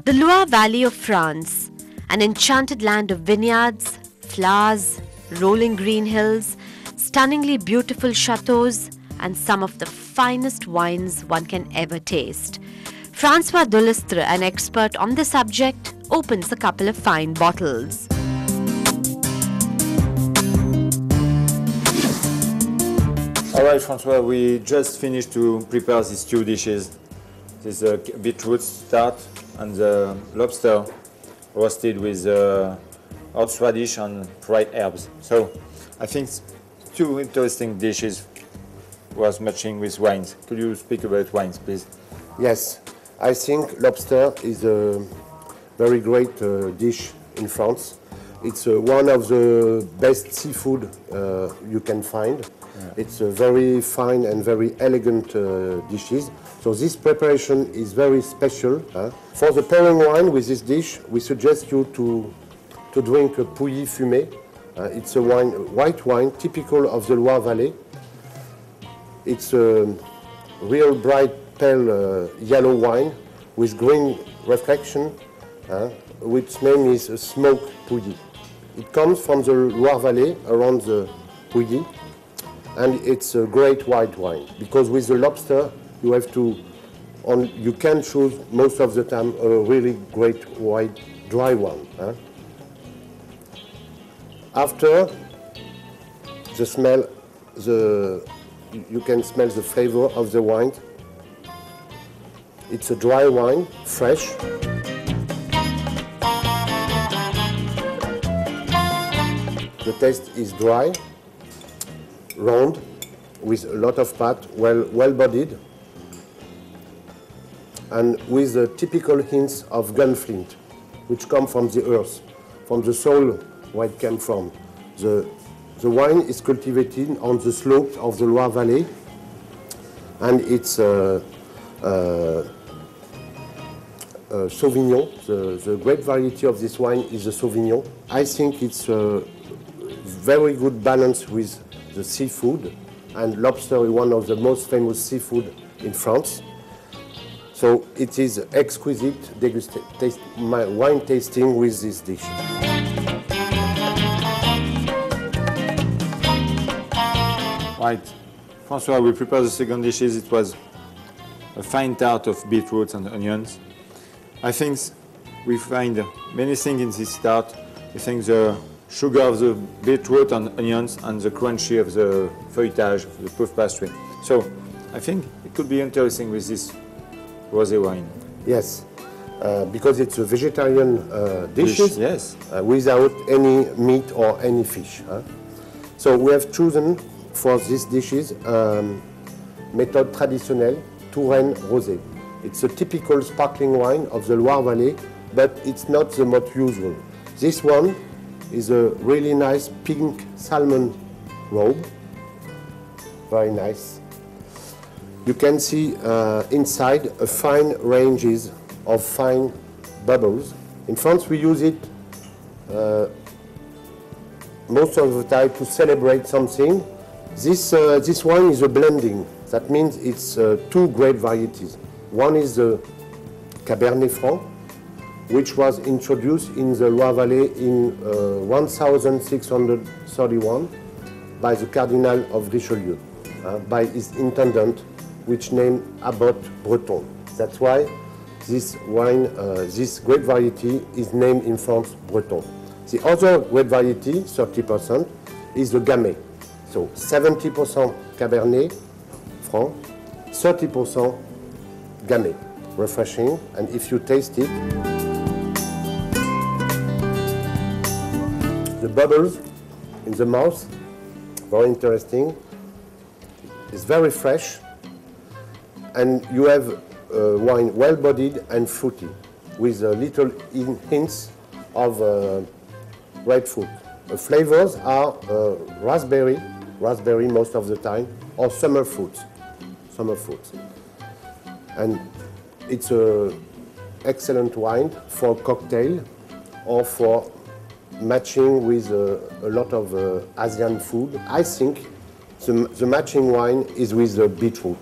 The Loire Valley of France, an enchanted land of vineyards, flowers, rolling green hills, stunningly beautiful chateaux, and some of the finest wines one can ever taste. François Delustre, an expert on the subject, opens a couple of fine bottles. All right, François, we just finished to prepare these two dishes. This beetroot tart and the lobster roasted with horseradish and fried herbs. So I think two interesting dishes was matching with wines. Could you speak about wines, please? Yes, I think lobster is a very great dish in France. It's one of the best seafood you can find. Yeah. It's a very fine and very elegant dishes. So this preparation is very special. For the pairing wine with this dish, we suggest you to drink a Pouilly Fumé. It's a white wine typical of the Loire Valley. It's a real bright pale yellow wine with green reflection, which name is smoked Pouilly. It comes from the Loire Valley around the Pouilly, and it's a great white wine because with the lobster you can choose most of the time a really great white dry one. After the smell, you can smell the flavor of the wine. It's a dry wine, fresh. The taste is dry, round, with a lot of fat, well-bodied, and with the typical hints of gunflint, which come from the earth, from the soil where it came from. The wine is cultivated on the slopes of the Loire Valley, and it's Sauvignon. The great variety of this wine is the Sauvignon. I think it's a very good balance with the seafood, and lobster is one of the most famous seafood in France. So it is exquisite wine tasting with this dish. Right. François, we prepared the second dishes. It was a fine tart of beetroot and onions. I think we find many things in this tart. I think the sugar of the beetroot and onions and the crunchy of the feuilletage, the puff pastry. So I think it could be interesting with this rosé wine. Yes, because it's a vegetarian dish, yes. Without any meat or any fish. So we have chosen for these dishes méthode traditionnelle Touraine rosé. It's a typical sparkling wine of the Loire Valley, but it's not the most usual. This one is a really nice pink salmon robe, very nice. You can see inside a fine ranges of fine bubbles. In France we use it most of the time to celebrate something. This wine is a blending. That means it's two great varieties. One is the Cabernet Franc, which was introduced in the Loire Valley in 1631 by the Cardinal of Richelieu, by his intendant, which named Abbot Breton. That's why this wine, this grape variety, is named in France Breton. The other grape variety, 30%, is the Gamay. So 70% Cabernet Franc, 30% Gamay. Refreshing, and if you taste it, the bubbles in the mouth, very interesting. It's very fresh, and you have wine well-bodied and fruity, with little hints of red fruit. The flavors are raspberry most of the time, or summer fruits. And it's an excellent wine for cocktail or for matching with a lot of Asian food. I think the matching wine is with the beetroot.